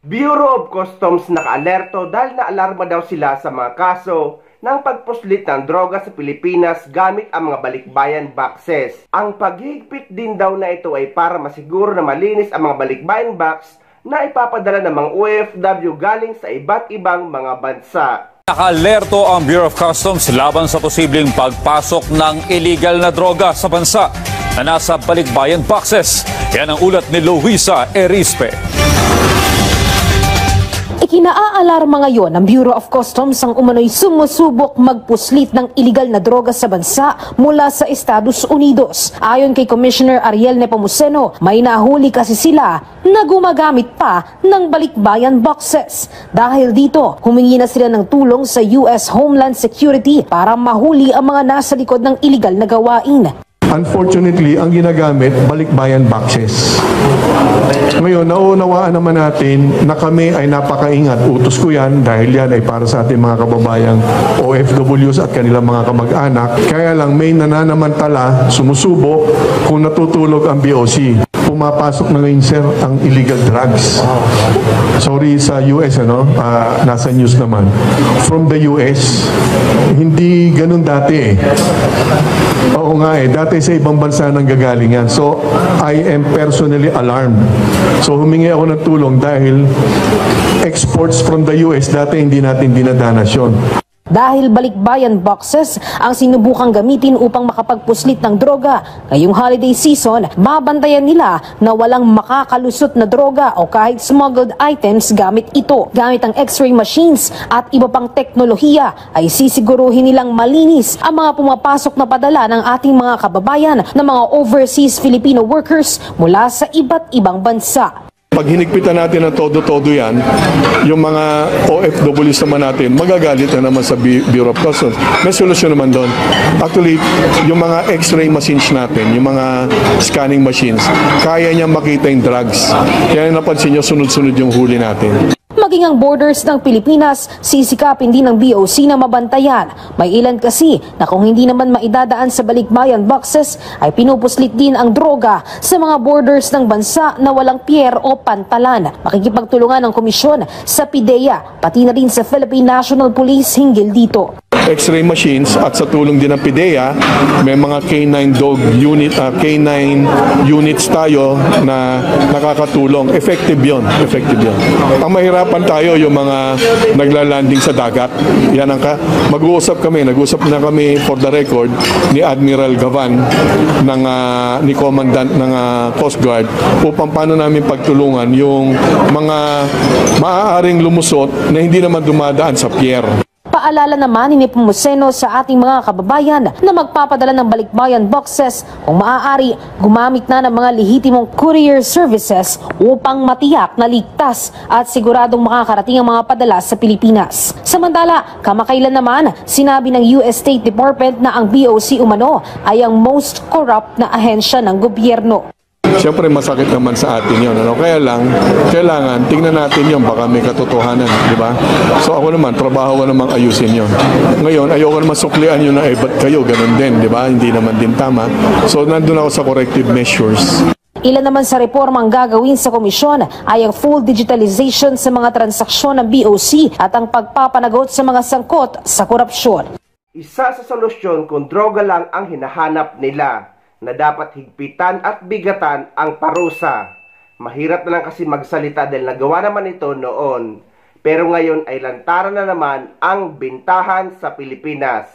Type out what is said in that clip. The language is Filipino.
Bureau of Customs naka-alerto dahil naalarma daw sila sa mga kaso ng pagpuslit ng droga sa Pilipinas gamit ang mga balikbayan boxes. Ang paghigpit din daw na ito ay para masiguro na malinis ang mga balikbayan box na ipapadala ng mga OFW galing sa iba't ibang mga bansa. Naka-alerto ang Bureau of Customs laban sa posibleng pagpasok ng illegal na droga sa bansa na nasa balikbayan boxes. Yan ang ulat ni Luisa Erispe. Ikinaalarma ngayon ng Bureau of Customs ang umano'y sumusubok magpuslit ng iligal na droga sa bansa mula sa Estados Unidos. Ayon kay Commissioner Ariel Nepomuceno, may nahuli kasi sila na gumagamit pa ng balikbayan boxes. Dahil dito, humingi na sila ng tulong sa US Homeland Security para mahuli ang mga nasa likod ng iligal na gawain. Unfortunately, ang ginagamit, balikbayan boxes. Ngayon, nauunawaan naman natin na kami ay napakaingat. Utos ko yan dahil yan ay para sa ating mga kababayang OFWs at kanilang mga kamag-anak. Kaya lang may nananamantala, sumusubok kung natutulog ang BOC. Pumapasok na ngayon, sir, ang illegal drugs. Sorry sa US, nasa news naman. From the US, hindi ganun dati eh. Oo nga eh, dati sa ibang bansa nang gagalingan. So, I am personally alarmed. So, humingi ako ng tulong dahil exports from the US, dati hindi natin dinadanas yun. Dahil balikbayan boxes ang sinubukang gamitin upang makapagpuslit ng droga, ngayong holiday season, babantayan nila na walang makakalusot na droga o kahit smuggled items gamit ito. Gamit ang x-ray machines at iba pang teknolohiya ay sisiguruhin nilang malinis ang mga pumapasok na padala ng ating mga kababayan na mga overseas Filipino workers mula sa iba't ibang bansa. Pag hinigpitan natin ng todo-todo yan, yung mga OFWs naman natin, magagalit na naman sa Bureau of Customs. May solusyon naman doon. Actually, yung mga x-ray machines natin, yung mga scanning machines, kaya niya makita yung drugs. Kaya napansin nyo, sunod-sunod yung huli natin. Maging ang borders ng Pilipinas, sisikapin din ng BOC na mabantayan. May ilan kasi na kung hindi naman maidadaan sa balikbayan boxes, ay pinupuslit din ang droga sa mga borders ng bansa na walang pier o pantalan. Makikipagtulungan ng komisyon sa PIDEA, pati na rin sa Philippine National Police hinggil dito. X-ray machines at sa tulong din ng PIDEA, may mga K9 dog unit, K9 units tayo na nakakatulong. Effective yon, effective yon. Ang mahirapan tayo yung mga naglalanding sa dagat. Yan ang mag-uusap na kami for the record ni Admiral Gavan ni Commandant ng Coast Guard upang paano namin pagtulungan yung mga maaaring lumusot na hindi naman dumadaan sa pier. Paalala naman ni Nepomuceno sa ating mga kababayan na magpapadala ng balikbayan boxes kung maaari gumamit na ng mga lehitimong courier services upang matiyak na ligtas at siguradong makakarating ang mga padala sa Pilipinas. Samantala, kamakailan naman sinabi ng US State Department na ang BOC umano ay ang most corrupt na ahensya ng gobyerno. Siyempre masakit naman sa atin yun. Kaya lang, kailangan tingnan natin yun, baka may katotohanan, di ba? So ako naman, trabaho ko namang ayusin yun. Ngayon, ayoko naman suklian yun na ba't kayo, ganun din, di ba? Hindi naman din tama. So nandun ako sa corrective measures. Ilan naman sa reforma ang gagawin sa komisyon ay ang full digitalization sa mga transaksyon ng BOC at ang pagpapanagot sa mga sangkot sa korupsyon. Isa sa solusyon kung droga lang ang hinahanap nila, na dapat higpitan at bigatan ang parusa. Mahirap na lang kasi magsalita dahil nagawa naman ito noon. Pero ngayon ay lantaran na naman ang bintahan sa Pilipinas.